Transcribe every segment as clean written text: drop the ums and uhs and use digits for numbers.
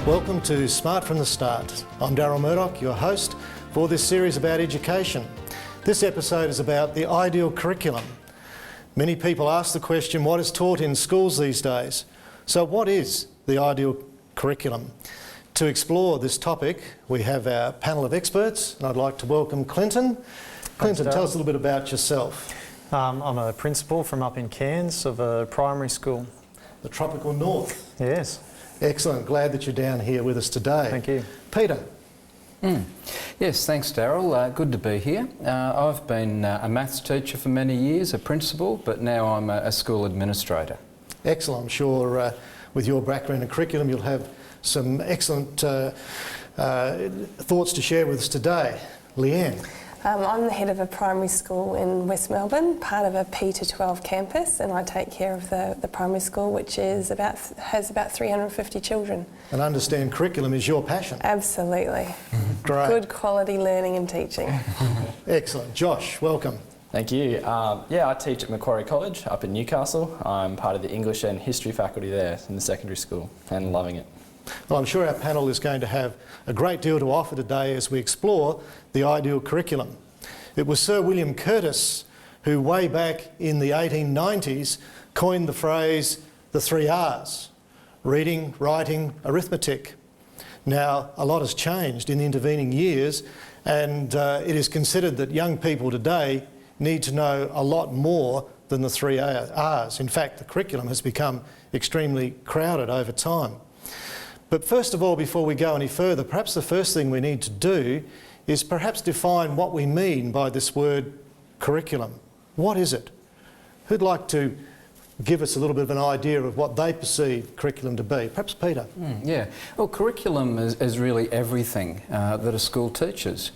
Welcome to Smart from the Start. I'm Daryl Murdoch, your host for this series about education. This episode is about the ideal curriculum. Many people ask the question, what is taught in schools these days? So what is the ideal curriculum? To explore this topic, we have our panel of experts, and I'd like to welcome Clinton. Clinton, tell us a little bit about yourself. I'm a principal from up in Cairns of a primary school. The tropical north. Yes. Excellent. Glad that you're down here with us today. Thank you. Peter. Yes, thanks Daryl. Good to be here. I've been a maths teacher for many years, a principal, but now I'm a school administrator. Excellent. I'm sure with your background in curriculum you'll have some excellent thoughts to share with us today. Leanne. I'm the head of a primary school in West Melbourne, part of a P-12 campus, and I take care of the primary school, which has about 350 children. And understand curriculum is your passion. Absolutely. Great. Good quality learning and teaching. Excellent. Josh, welcome. Thank you. I teach at Macquarie College up in Newcastle. I'm part of the English and History faculty there in the secondary school and loving it. Well, I'm sure our panel is going to have a great deal to offer today as we explore the ideal curriculum. It was Sir William Curtis who way back in the 1890s coined the phrase the 3 R's: reading, writing, arithmetic. Now, a lot has changed in the intervening years, and it is considered that young people today need to know a lot more than the 3 R's. In fact, the curriculum has become extremely crowded over time. But first of all, before we go any further, perhaps the first thing we need to do is perhaps define what we mean by this word curriculum. What is it? Who'd like to give us a little bit of an idea of what they perceive curriculum to be? Perhaps Peter. Well, curriculum is really everything that a school teaches,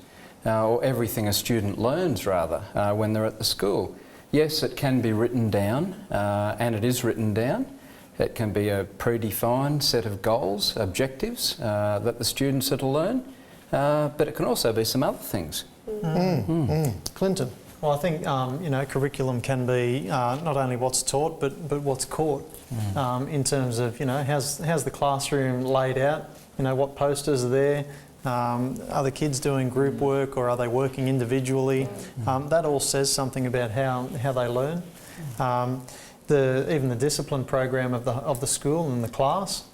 or everything a student learns rather, when they're at the school. Yes, it can be written down, and it is written down. It can be a predefined set of goals, objectives that the students are to learn, but it can also be some other things. Clinton. Well, I think curriculum can be not only what's taught but what's caught in terms of how's the classroom laid out. What posters are there. Are the kids doing group work or are they working individually? That all says something about how they learn. Even the discipline program of the school and the class,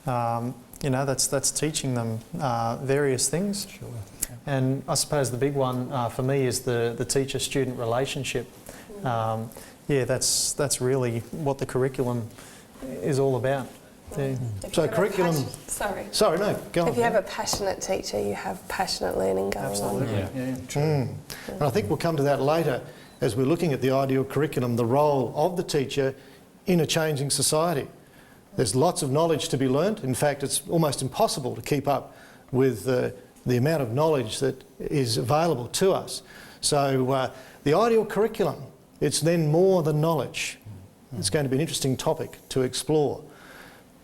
that's teaching them various things. Sure. And I suppose the big one for me is the teacher-student relationship. That's really what the curriculum is all about. So curriculum... Sorry, no, go on. If you have a passionate teacher, you have passionate learning going on. Absolutely. True. And I think we'll come to that later as we're looking at the ideal curriculum, the role of the teacher in a changing society. There's lots of knowledge to be learnt. In fact, it's almost impossible to keep up with the amount of knowledge that is available to us. So the ideal curriculum, it's then more than knowledge. It's going to be an interesting topic to explore.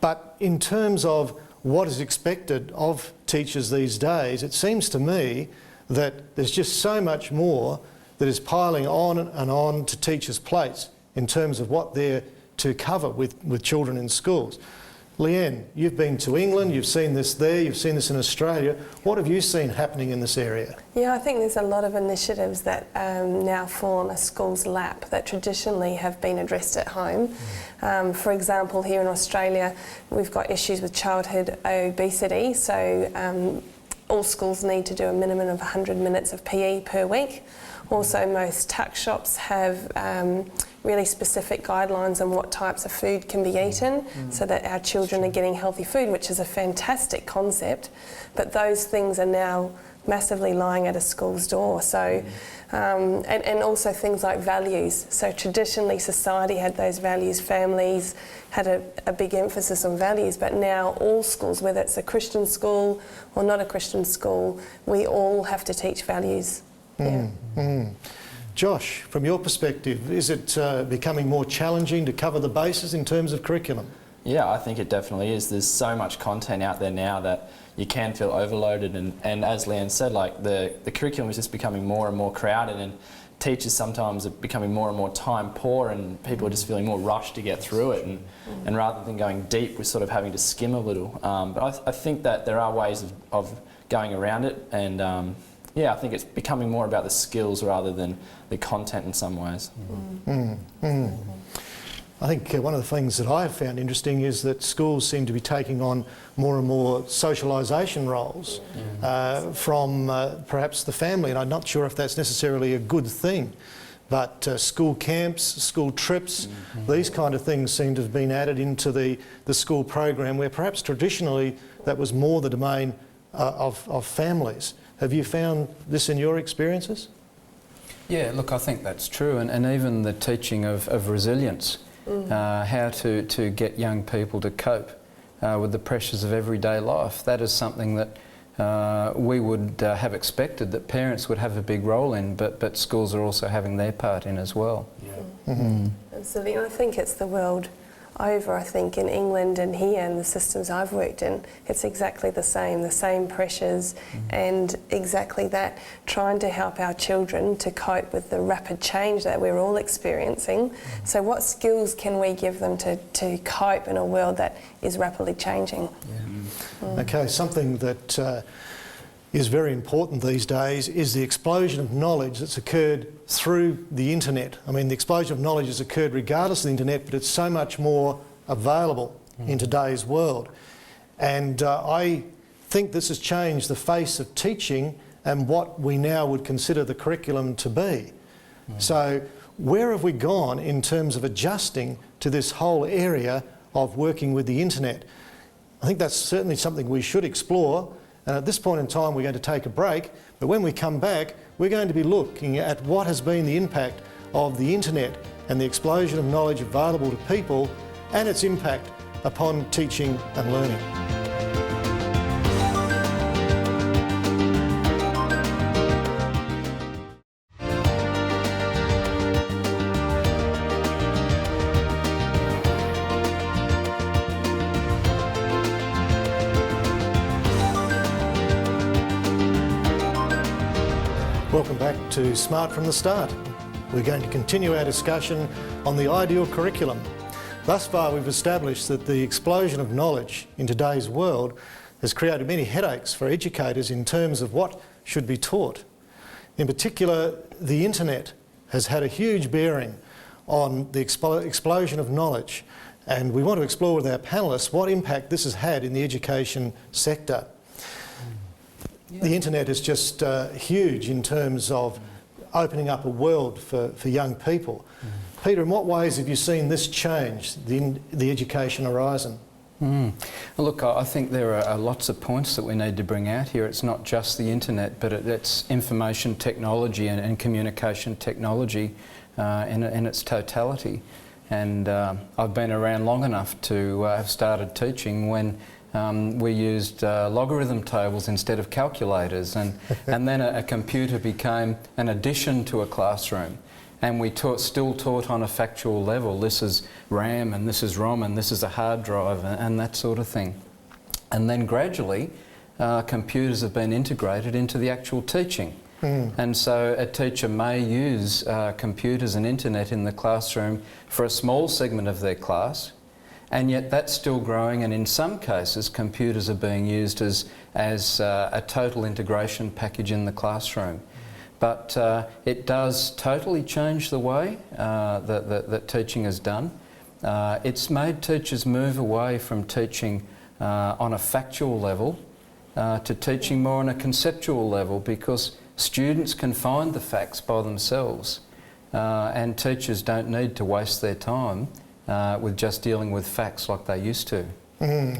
But in terms of what is expected of teachers these days, it seems to me that there's just so much more that is piling on and on to teachers' plates in terms of what they're to cover with children in schools. Leanne, you've been to England, you've seen this there, you've seen this in Australia. What have you seen happening in this area? Yeah, I think there's a lot of initiatives that now fall on a school's lap that traditionally have been addressed at home. For example, here in Australia, we've got issues with childhood obesity, so all schools need to do a minimum of 100 minutes of PE per week. Also, most tuck shops have really specific guidelines on what types of food can be eaten so that our children are getting healthy food, which is a fantastic concept. But those things are now massively lying at a school's door. So, and also things like values. So traditionally society had those values, families had a big emphasis on values, but now all schools, whether it's a Christian school or not a Christian school, we all have to teach values. Josh, from your perspective, is it becoming more challenging to cover the bases in terms of curriculum? Yeah, I think it definitely is. There's so much content out there now that you can feel overloaded, and as Leanne said, like the curriculum is just becoming more and more crowded, and teachers sometimes are becoming more and more time poor, and people are just feeling more rushed to get through it, and rather than going deep, we're sort of having to skim a little. But I think that there are ways of going around it, and yeah, I think it's becoming more about the skills rather than the content in some ways. I think one of the things that I have found interesting is that schools seem to be taking on more and more socialisation roles from perhaps the family, and I'm not sure if that's necessarily a good thing, but school camps, school trips, these kind of things seem to have been added into the school program, where perhaps traditionally that was more the domain of families. Have you found this in your experiences? Yeah, look, I think that's true, and even the teaching of resilience. How to get young people to cope with the pressures of everyday life. That is something that we would have expected that parents would have a big role in, but schools are also having their part in as well. Yeah. Absolutely, and I think it's the world over. I think in England and here and the systems I've worked in, it's exactly the same pressures and exactly that, trying to help our children to cope with the rapid change that we're all experiencing. So what skills can we give them to cope in a world that is rapidly changing? Okay, something that is very important these days is the explosion of knowledge that's occurred through the internet. I mean, the explosion of knowledge has occurred regardless of the internet, but it's so much more available in today's world. And I think this has changed the face of teaching and what we now would consider the curriculum to be. So where have we gone in terms of adjusting to this whole area of working with the internet? I think that's certainly something we should explore. And at this point in time, we're going to take a break, but when we come back, we're going to be looking at what has been the impact of the internet and the explosion of knowledge available to people and its impact upon teaching and learning. Welcome back to Smart from the Start. We're going to continue our discussion on the ideal curriculum. Thus far, we've established that the explosion of knowledge in today's world has created many headaches for educators in terms of what should be taught. In particular, the internet has had a huge bearing on the explosion of knowledge, and we want to explore with our panellists what impact this has had in the education sector. The internet is just huge in terms of opening up a world for young people. Peter, in what ways have you seen this change the education horizon? Look, I think there are lots of points that we need to bring out here. It's not just the internet, but it's information technology and communication technology in its totality. And I've been around long enough to have started teaching when we used logarithm tables instead of calculators, and then a computer became an addition to a classroom, and we still taught on a factual level. This is RAM and this is ROM and this is a hard drive and that sort of thing. And then gradually computers have been integrated into the actual teaching. And so a teacher may use computers and internet in the classroom for a small segment of their class, and yet that's still growing, and in some cases computers are being used as a total integration package in the classroom. But it does totally change the way that teaching is done. It's made teachers move away from teaching on a factual level to teaching more on a conceptual level, because students can find the facts by themselves, and teachers don't need to waste their time with just dealing with facts like they used to.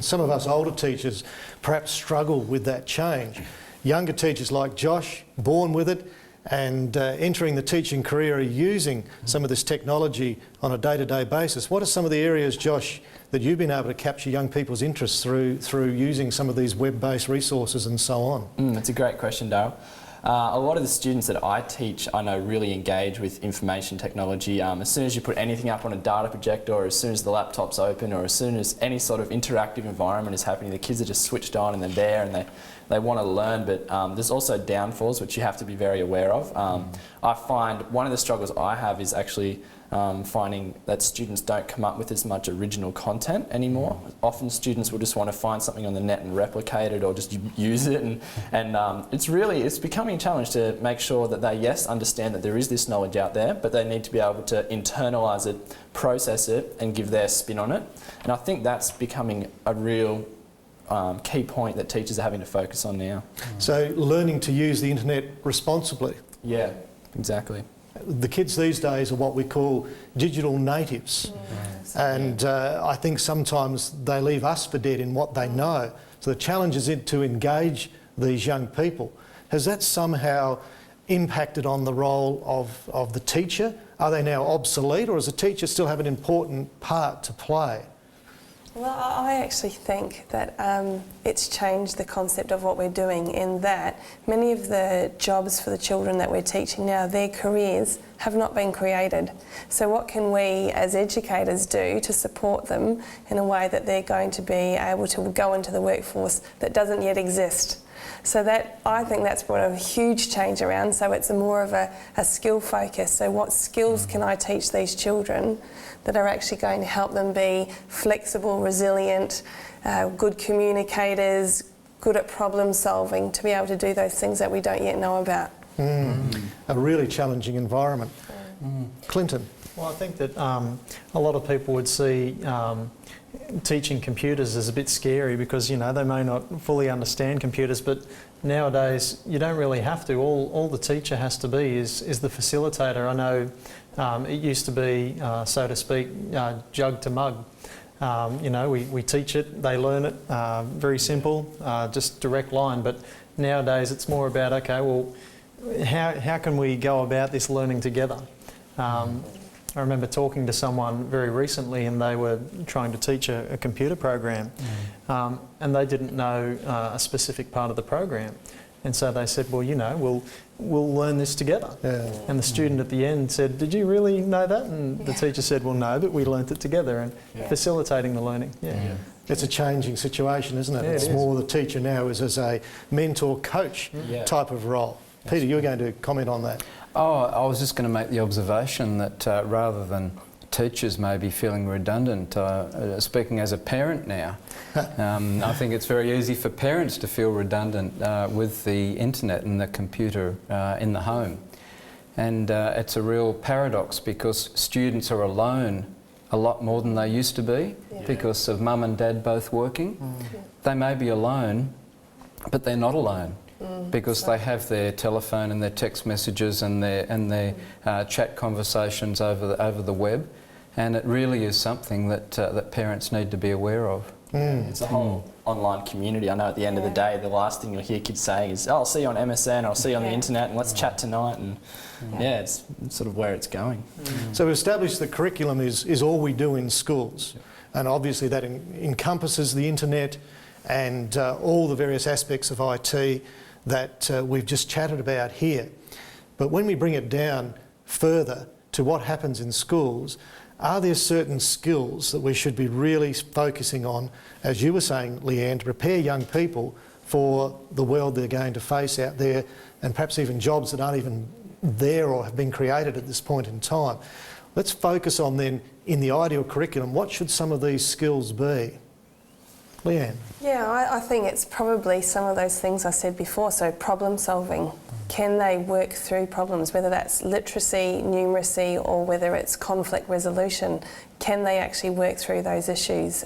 Some of us older teachers perhaps struggle with that change. Younger teachers like Josh, born with it and entering the teaching career, are using some of this technology on a day-to-day basis. What are some of the areas, Josh, that you've been able to capture young people's interest through using some of these web-based resources and so on? That's a great question, Daryl. A lot of the students that I teach, I know, really engage with information technology. As soon as you put anything up on a data projector, or as soon as the laptop's open, or as soon as any sort of interactive environment is happening, the kids are just switched on and they're there and they want to learn. But there's also downfalls which you have to be very aware of. I find one of the struggles I have is actually finding that students don't come up with as much original content anymore. Often students will just want to find something on the net and replicate it, or just use it, and it's becoming a challenge to make sure that they, yes, understand that there is this knowledge out there, but they need to be able to internalise it, process it, and give their spin on it. And I think that's becoming a real key point that teachers are having to focus on now. So learning to use the internet responsibly. Yeah, exactly. The kids these days are what we call digital natives. Yes. And I think sometimes they leave us for dead in what they know. So the challenge is to engage these young people. Has that somehow impacted on the role of the teacher? Are they now obsolete, or does the teacher still have an important part to play? Well, I actually think that it's changed the concept of what we're doing, in that many of the jobs for the children that we're teaching now, their careers have not been created. So what can we as educators do to support them in a way that they're going to be able to go into the workforce that doesn't yet exist? So that, I think that's brought a huge change around. So it's more of a skill focus. So what skills can I teach these children that are actually going to help them be flexible, resilient, good communicators, good at problem solving, to be able to do those things that we don't yet know about. A really challenging environment. Clinton? Well, I think that a lot of people would see teaching computers as a bit scary, because, you know, they may not fully understand computers, but nowadays you don't really have to. All the teacher has to be is the facilitator. I know it used to be, so to speak, jug to mug. You know, we teach it, they learn it, very simple, just direct line. But nowadays it's more about, okay, well, how can we go about this learning together? I remember talking to someone very recently, and they were trying to teach a computer program, and they didn't know a specific part of the program. And so they said, well, you know, we'll learn this together. Yeah. And the student at the end said, did you really know that? And the teacher said, well, no, but we learnt it together, and facilitating the learning. Yeah. It's a changing situation, isn't it? Yeah, It's it is. more the teacher now is as a mentor coach type of role. Peter, you were going to comment on that. Oh, I was just going to make the observation that rather than teachers maybe feeling redundant, speaking as a parent now, I think it's very easy for parents to feel redundant with the internet and the computer in the home. And it's a real paradox, because students are alone a lot more than they used to be because of mum and dad both working. They may be alone, but they're not alone. Because they have their telephone and their text messages and their chat conversations over the web, and it really is something that parents need to be aware of. It's a whole online community. I know at the end of the day, the last thing you'll hear kids saying is, "Oh, I'll see you on MSN, I'll see you on the internet, and let's chat tonight." And it's sort of where it's going. So we established that curriculum is all we do in schools, and obviously that encompasses the internet and all the various aspects of IT that we've just chatted about here. But when we bring it down further to what happens in schools, are there certain skills that we should be really focusing on, as you were saying, Leanne, to prepare young people for the world they're going to face out there, and perhaps even jobs that aren't even there or have been created at this point in time? Let's focus on then, in the ideal curriculum, what should some of these skills be? Leanne? Yeah, I think it's probably some of those things I said before. So problem solving. Can they work through problems, whether that's literacy, numeracy, or whether it's conflict resolution? Can they actually work through those issues?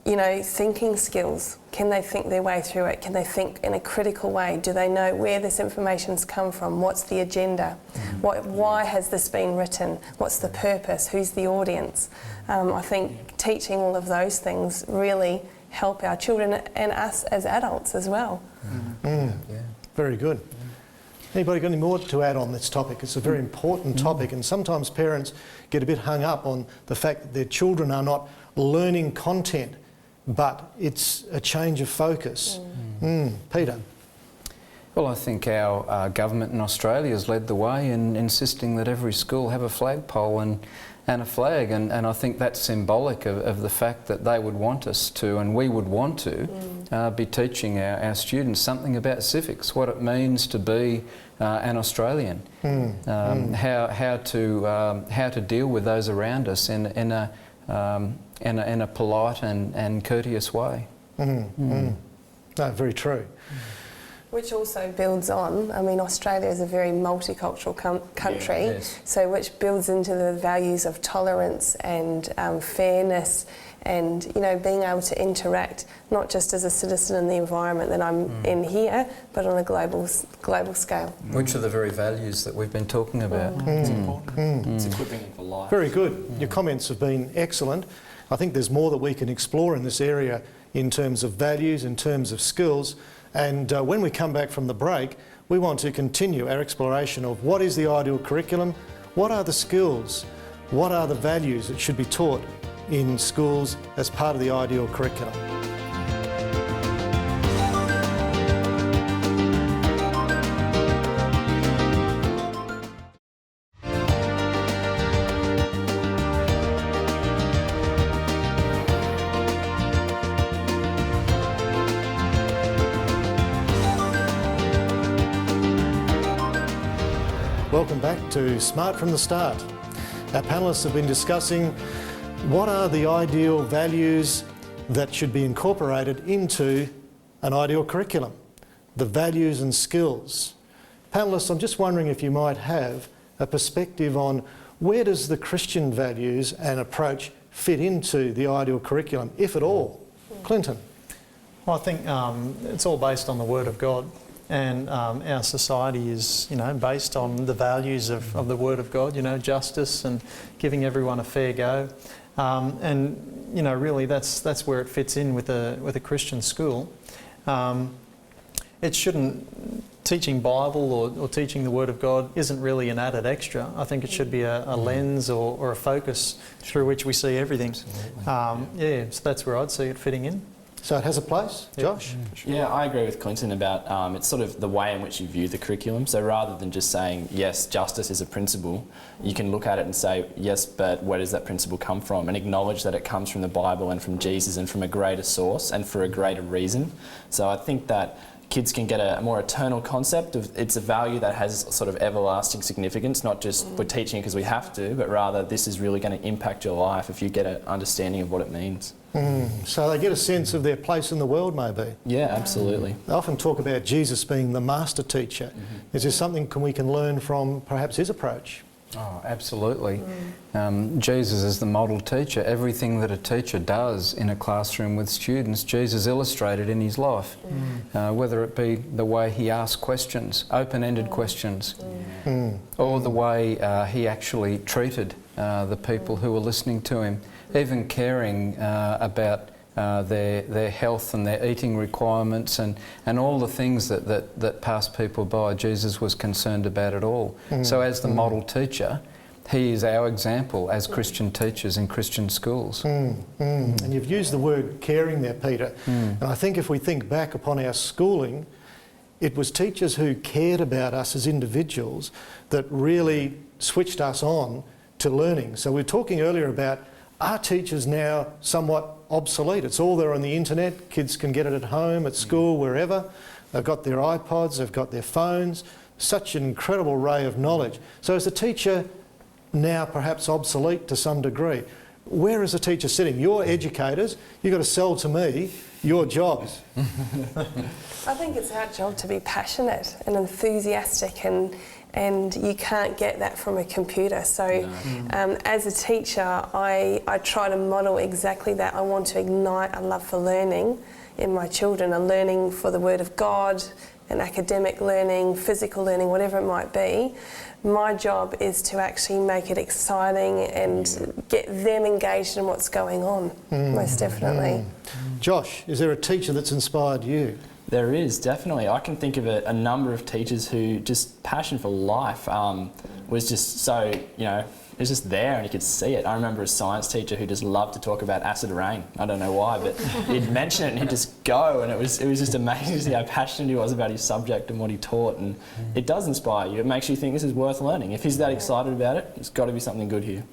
You know, thinking skills. Can they think their way through it? Can they think in a critical way? Do they know where this information's come from? What's the agenda? Why has this been written? What's the purpose? Who's the audience? I think teaching all of those things really help our children and us as adults as well. Very good. Anybody got any more to add on this topic? It's a very important topic, and sometimes parents get a bit hung up on the fact that their children are not learning content, but it's a change of focus. Peter? Well, I think our government in Australia has led the way in insisting that every school have a flagpole and a flag, and I think that's symbolic of the fact that they would want us to, and we would want to, be teaching our students something about civics, what it means to be an Australian, how to deal with those around us in a polite and courteous way. No, very true. Which also builds on, I mean, Australia is a very multicultural country, yes. so which builds into the values of tolerance and fairness and, you know, being able to interact not just as a citizen in the environment that I'm in here, but on a global scale. Which are the very values that we've been talking about. It's important. It's equipping them for life. Very good. Your comments have been excellent. I think there's more that we can explore in this area in terms of values, in terms of skills. And when we come back from the break, we want to continue our exploration of what is the ideal curriculum, what are the skills, what are the values that should be taught in schools as part of the ideal curriculum. Welcome back to Smart from the Start. Our panellists have been discussing what are the ideal values that should be incorporated into an ideal curriculum, the values and skills. Panellists, I'm just wondering if you might have a perspective on where does the Christian values and approach fit into the ideal curriculum, if at all? Clinton. Well, I think it's all based on the Word of God. And our society is, you know, based on the values of the Word of God, you know, justice and giving everyone a fair go. And, you know, really that's where it fits in with a Christian school. It shouldn't, teaching Bible or teaching the Word of God isn't really an added extra. I think it should be a lens or a focus through which we see everything. Yeah, so that's where I'd see it fitting in. So it has a place, Josh? Yeah, I agree with Clinton about it's sort of the way in which you view the curriculum. So rather than just saying, yes, justice is a principle, you can look at it and say, yes, but where does that principle come from? And acknowledge that it comes from the Bible and from Jesus and from a greater source and for a greater reason. So I think that kids can get a more eternal concept of it's a value that has sort of everlasting significance, not just we're teaching it because we have to, but rather this is really going to impact your life if you get an understanding of what it means. So they get a sense of their place in the world, maybe. Yeah, absolutely. They often talk about Jesus being the master teacher. Is there something we can learn from perhaps his approach? Oh, absolutely. Jesus is the model teacher. Everything that a teacher does in a classroom with students, Jesus illustrated in his life. Whether it be the way he asked questions, open-ended questions, or the way he actually treated the people who were listening to him, even caring about their health and their eating requirements and all the things that passed people by. Jesus was concerned about it all. So as the model teacher, he is our example as Christian teachers in Christian schools. And you've used the word caring there, Peter. And I think if we think back upon our schooling, it was teachers who cared about us as individuals that really switched us on to learning. So we were talking earlier about, are teachers now somewhat obsolete? It's all there on the internet. Kids can get it at home, at school, wherever. They've got their iPods, they've got their phones. Such an incredible array of knowledge. So is the teacher now perhaps obsolete to some degree? Where is the teacher sitting? You're educators. You've got to sell to me your jobs. I think it's our job to be passionate and enthusiastic, and you can't get that from a computer. So as a teacher, I try to model exactly that. I want to ignite a love for learning in my children, a learning for the Word of God, an academic learning, physical learning, whatever it might be. My job is to actually make it exciting and get them engaged in what's going on, most definitely. Josh, is there a teacher that's inspired you? There is, definitely. I can think of a number of teachers who just passion for life was just so, you know, it was just there and you could see it. I remember a science teacher who just loved to talk about acid rain. I don't know why, but he'd mention it and he'd just go, and it was just amazing to see how passionate he was about his subject and what he taught. And it does inspire you. It makes you think this is worth learning. If he's that excited about it, it's got to be something good here.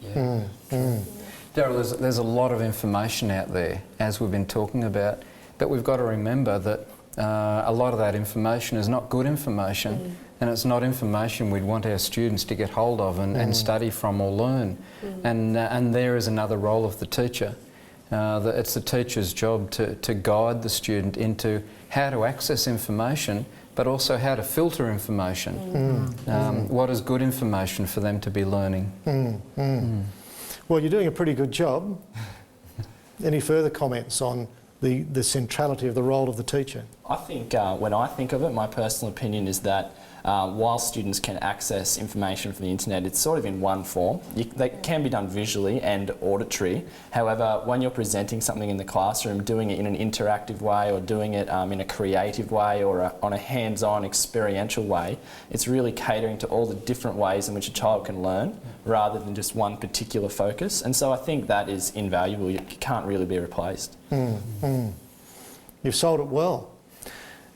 Daryl, there's a lot of information out there, as we've been talking about, but we've got to remember that a lot of that information is not good information, and it's not information we'd want our students to get hold of and study from or learn. And there is another role of the teacher. That it's the teacher's job to guide the student into how to access information, but also how to filter information. What is good information for them to be learning? Well, you're doing a pretty good job. Any further comments on the centrality of the role of the teacher? I think when I think of it, my personal opinion is that while students can access information from the internet, it's sort of in one form. They can be done visually and auditory. However, when you're presenting something in the classroom, doing it in an interactive way or doing it in a creative way or on a hands-on experiential way, it's really catering to all the different ways in which a child can learn rather than just one particular focus. And so I think that is invaluable. It can't really be replaced. You've sold it well.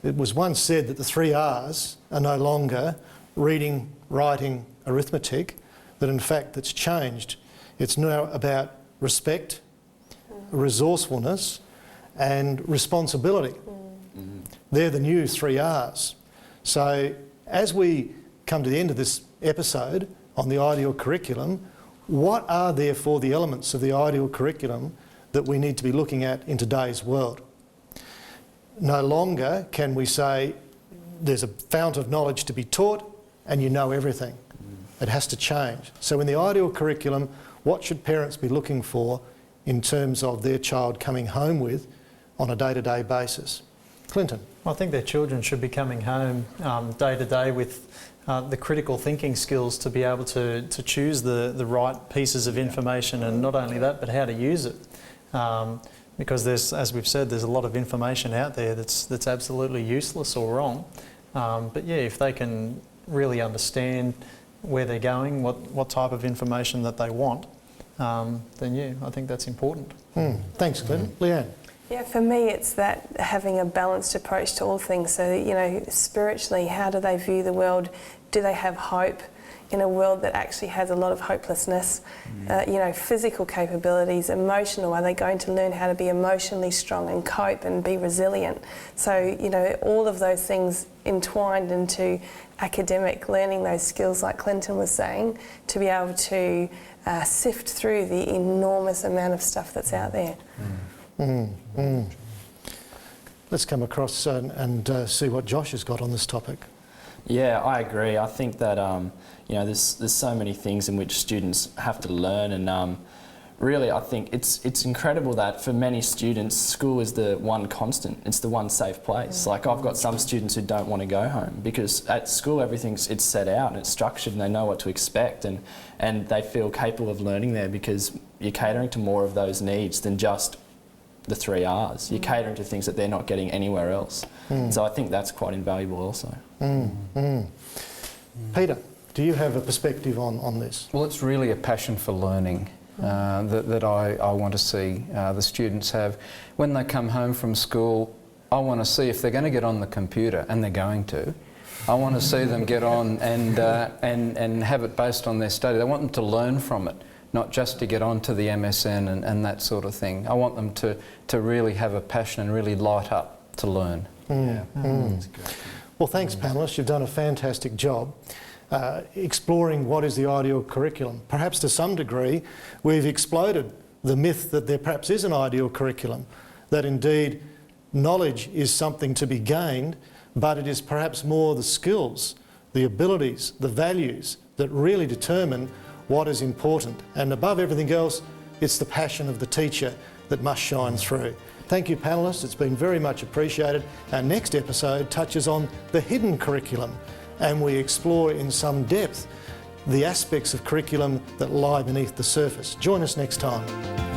It was once said that the 3 R's are no longer reading, writing, arithmetic, that in fact that's changed. It's now about respect, resourcefulness and responsibility. They're the new 3 R's. So as we come to the end of this episode on the ideal curriculum, what are therefore the elements of the ideal curriculum that we need to be looking at in today's world? No longer can we say there's a fount of knowledge to be taught and you know everything. It has to change. So in the ideal curriculum, what should parents be looking for in terms of their child coming home with on a day-to-day basis? Clinton? I think their children should be coming home day to day with the critical thinking skills to be able to choose the right pieces of information, and not only that, but how to use it. Because there's, as we've said, there's a lot of information out there that's absolutely useless or wrong. But yeah, if they can really understand where they're going, what type of information that they want, then yeah, I think that's important. Thanks, Clinton. Leanne? Yeah, for me it's that having a balanced approach to all things. So, you know, spiritually, how do they view the world? Do they have hope in a world that actually has a lot of hopelessness? You know, physical capabilities, emotional, are they going to learn how to be emotionally strong and cope and be resilient? So, you know, all of those things entwined into academic, learning those skills like Clinton was saying, to be able to sift through the enormous amount of stuff that's out there. Let's come across and see what Josh has got on this topic. Yeah, I agree. I think that you know, there's so many things in which students have to learn, and really I think it's incredible that for many students school is the one constant, it's the one safe place. Like I've got some students who don't want to go home because at school it's set out and it's structured and they know what to expect, and they feel capable of learning there because you're catering to more of those needs than just the 3 R's. You're catering to things that they're not getting anywhere else. So I think that's quite invaluable also. Peter, do you have a perspective on this? Well, it's really a passion for learning that I want to see the students have. When they come home from school, I want to see if they're going to get on the computer, and they're going to. I want to see them get on and have it based on their study. I want them to learn from it, not just to get onto the MSN and that sort of thing. I want them to really have a passion and really light up to learn. Well, thanks, panellists. You've done a fantastic job exploring what is the ideal curriculum. Perhaps to some degree we've exploded the myth that there perhaps is an ideal curriculum, that indeed knowledge is something to be gained, but it is perhaps more the skills, the abilities, the values that really determine what is important. And above everything else, it's the passion of the teacher that must shine through. Thank you, panellists. It's been very much appreciated. Our next episode touches on the hidden curriculum, and we explore in some depth the aspects of curriculum that lie beneath the surface. Join us next time.